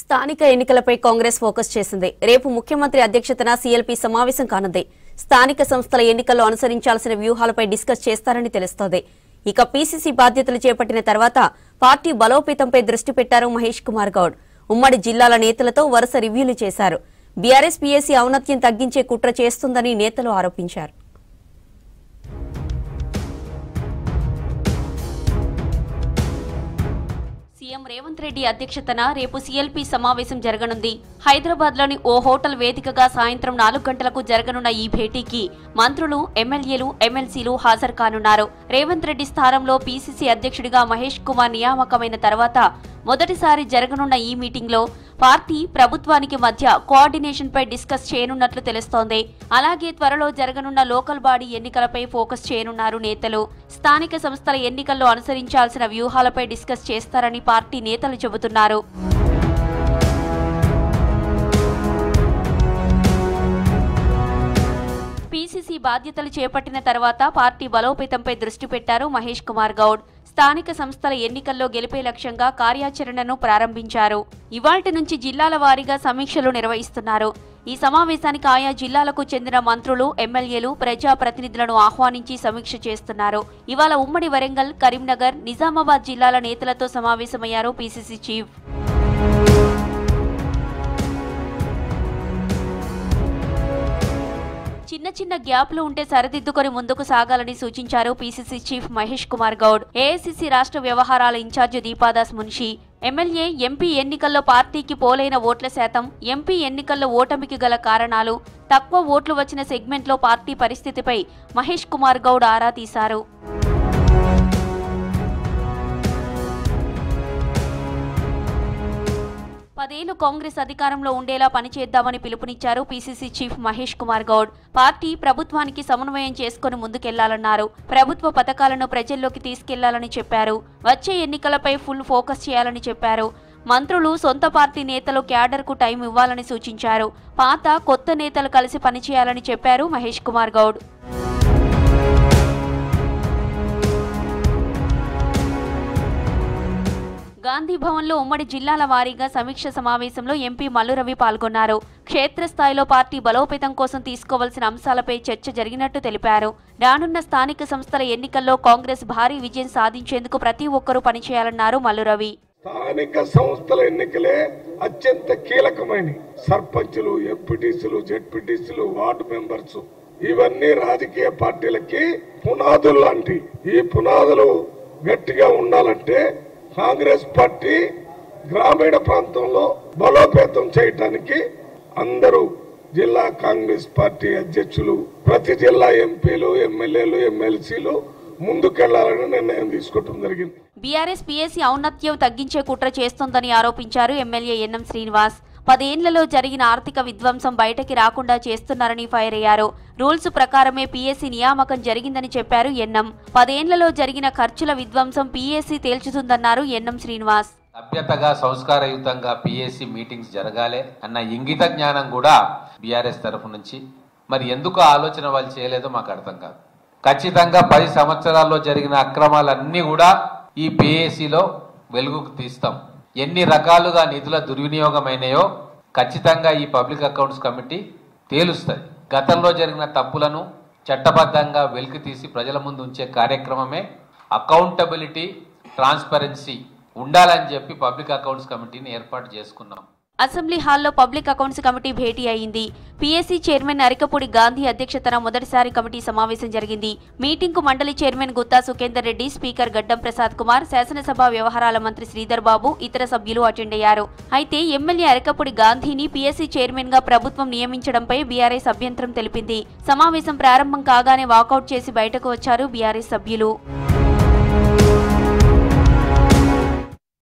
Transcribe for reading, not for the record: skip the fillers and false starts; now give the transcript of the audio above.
స్థానిక ఎన్నికలపై కాంగ్రెస్ ఫోకస్ చేసింది. రేపు ముఖ్యమంత్రి అధ్యక్షతన సీఎల్పీ సమావేశం కానుంది. స్థానిక సంస్థల ఎన్నికల్లో అనుసరించాల్సిన వ్యూహాలపై డిస్కస్ చేస్తారని తెలుస్తోంది. ఇక పీసీసీ బాధ్యతలు చేపట్టిన తర్వాత పార్టీ బలోపేతంపై దృష్టి పెట్టారు మహేష్ కుమార్ గౌడ్. ఉమ్మడి జిల్లాల నేతలతో వరుస రివ్యూలు చేశారు. బీఆర్ఎస్ పీఏసీ ఔన్నత్యం తగ్గించే కుట్ర చేస్తుందని నేతలు ఆరోపించారు. సీఎం రేవంత్ రెడ్డి అధ్యక్షతన రేపు సీఎల్పీ సమావేశం జరగనుంది. హైదరాబాద్లోని ఓ హోటల్ వేదికగా సాయంత్రం 4 గంటలకు జరగనున్న ఈ భేటీకి మంత్రులు, ఎమ్మెల్యేలు, ఎమ్మెల్సీలు హాజరు కానున్నారు. రేవంత్ రెడ్డి స్థానంలో పీసీసీ అధ్యక్షుడిగా మహేష్ కుమార్ నియామకమైన తర్వాత మొదటిసారి జరగనున్న ఈ మీటింగ్లో పార్టీ, ప్రభుత్వానికి మధ్య కోఆర్డినేషన్ పై డిస్కస్ చేయనున్నట్లు తెలుస్తోంది. అలాగే త్వరలో జరగనున్న లోకల్ బాడీ ఎన్నికలపై ఫోకస్ చేయనున్నారు నేతలు. స్థానిక సంస్థల ఎన్నికల్లో అనుసరించాల్సిన వ్యూహాలపై డిస్కస్ చేస్తారని పార్టీ నేతలు చెబుతున్నారు. పీసీసీ బాధ్యతలు చేపట్టిన తర్వాత పార్టీ బలోపేతంపై దృష్టి పెట్టారు మహేష్ కుమార్ గౌడ్. స్థానిక సంస్థల ఎన్నికల్లో గెలిపే లక్ష్యంగా కార్యాచరణను ప్రారంభించారు. ఇవాల్టి నుంచి జిల్లాల వారీగా సమీక్షలు నిర్వహిస్తున్నారు. ఈ సమావేశానికి ఆయా జిల్లాలకు చెందిన మంత్రులు, ఎమ్మెల్యేలు, ప్రజాప్రతినిధులను ఆహ్వానించి సమీక్ష చేస్తున్నారు. ఇవాళ ఉమ్మడి వరంగల్, కరీంనగర్, నిజామాబాద్ జిల్లాల నేతలతో సమావేశమయ్యారు పీసీసీ చీఫ్. చిన్న గ్యాప్లు ఉంటే సరిదిద్దుకొని ముందుకు సాగాలని సూచించారు PCC chief Mahesh Kumar Goud. AICC రాష్ట్ర వ్యవహారాల incharge Deepa Das Munshi, MLA, MP ఎన్నికల్లో పార్టీకి పోలైన ఓట్ల శాతం, ఎంపీ ఎన్నికల్లో ఓటమికి గల కారణాలు, తక్కువ ఓట్లు వచ్చిన సెగ్మెంట్లో పార్టీ పరిస్థితిపై మహేష్ కుమార్ గౌడ్ ఆరా తీశారు. పదేళ్లు కాంగ్రెస్ అధికారంలో ఉండేలా పనిచేద్దామని పిలుపునిచ్చారు PCC chief Mahesh Kumar Goud. Party, ప్రభుత్వానికి సమన్వయం చేసుకుని ముందుకెళ్లాలన్నారు. ప్రభుత్వ పథకాలను ప్రజల్లోకి తీసుకెళ్లాలని చెప్పారు. వచ్చే ఎన్నికలపై ఫుల్ ఫోకస్ చేయాలని చెప్పారు. మంత్రులు, సొంత పార్టీ నేతలు క్యాడర్కు టైం ఇవ్వాలని సూచించారు. పాత, కొత్త నేతలు కలిసి పనిచేయాలని చెప్పారు మహేష్ కుమార్ గౌడ్. గాంధీ భవన్లో ఉమ్మడి జిల్లాల వారీగా సమీక్ష సమావేశంలో ఎంపీ మల్లురవి పాల్గొన్నారు. క్షేత్రస్థాయిలో పార్టీ బలోపేతం కోసం తీసుకోవాల్సిన అంశాలపై చర్చ జరిగినట్టు తెలిపారు. రానున్న స్థానిక సంస్థల ఎన్నికల్లో కాంగ్రెస్ భారీ విజయం సాధించేందుకు ప్రతి ఒక్కరూ పనిచేయాలన్నారు మల్లురవి. స్థానిక సంస్థల ఎన్నికలే అత్యంత కీలకమైన. సర్పంచులు, ఎంపీటీసీలు, జెడ్పీటీసీలు, వార్డు మెంబర్స్, ఇవన్నీ రాజకీయ పార్టీలకి పునాదులు లాంటి. ఈ పునాదులు గట్టిగా ఉండాలంటే కాంగ్రెస్ పార్టీ గ్రామీణ ప్రాంతంలో బలోపేతం చేయడానికి అందరూ జిల్లా కాంగ్రెస్ పార్టీ అధ్యక్షులు, ప్రతి జిల్లా ఎంపీలు, ఎమ్మెల్యేలు, ఎమ్మెల్సీలు ముందుకెళ్లాలని నిర్ణయం తీసుకోవడం జరిగింది. బీఆర్ఎస్ పీఏసీ ఔన్నత్యం తగ్గించే కుట్ర చేస్తోందని ఆరోపించారు ఎమ్మెల్యే ఎన్ఎం శ్రీనివాస్. 10 ఏళ్లలో జరిగిన ఆర్థిక విధ్వంసం బయటకి రాకుండా చేస్తున్నారని ఫైర్ అయ్యారు. రూల్స్ ప్రకారమే పీఏసీ నియామకం జరిగిందని చెప్పారు ఎన్ఎం. 10 ఏళ్లలో జరిగిన ఖర్చుల విధ్వంసం పీఏసీ తేల్చుతుందన్నారు ఎన్ఎం శ్రీనివాస్. సభ్యతగా, సంస్కారయుతంగా పీఏసీ మీటింగ్స్ జరగాలి అన్న ఇంగిత జ్ఞానం కూడా బీఆర్ఎస్ తరఫు నుంచి మరి ఎందుకు ఆలోచన వాళ్ళు చేయలేదో మాకు అర్థం కాదు. ఖచ్చితంగా 10 సంవత్సరాల్లో జరిగిన అక్రమాలన్నీ కూడా ఈ పీఏసీలో వెలుగుకు తీస్తాం. ఎన్ని రకాలుగా నిధుల దుర్వినియోగమైనాయో ఖచ్చితంగా ఈ పబ్లిక్ అకౌంట్స్ కమిటీ తేలుస్తుంది. గతంలో జరిగిన తప్పులను చట్టబద్ధంగా వెలికి తీసి ప్రజల ముందు ఉంచే కార్యక్రమమే అకౌంటబిలిటీ, ట్రాన్స్పరెన్సీ ఉండాలని చెప్పి పబ్లిక్ అకౌంట్స్ కమిటీని ఏర్పాటు చేసుకున్నాం. అసెంబ్లీ హాల్లో పబ్లిక్ అకౌంట్స్ కమిటీ భేటీ అయింది. పీఏసీ చైర్మన్ అరికపూడి గాంధీ అధ్యక్షతన మొదటిసారి కమిటీ సమావేశం జరిగింది. మీటింగ్ కు మండలి చైర్మన్ గుత్తా సుఖేందర్ రెడ్డి, స్పీకర్ గడ్డం ప్రసాద్ కుమార్, శాసనసభ వ్యవహారాల మంత్రి శ్రీధర్ బాబు, ఇతర సభ్యులు అటెండ్ అయ్యారు. అయితే ఎమ్మెల్యే అరికపూడి గాంధీని పీఏసీ చైర్మన్ గా ప్రభుత్వం నియమించడంపై బీఆర్ఎస్ అభ్యంతరం తెలిపింది. సమావేశం ప్రారంభం కాగానే వాకౌట్ చేసి బయటకు వచ్చారు బీఆర్ఎస్ సభ్యులు.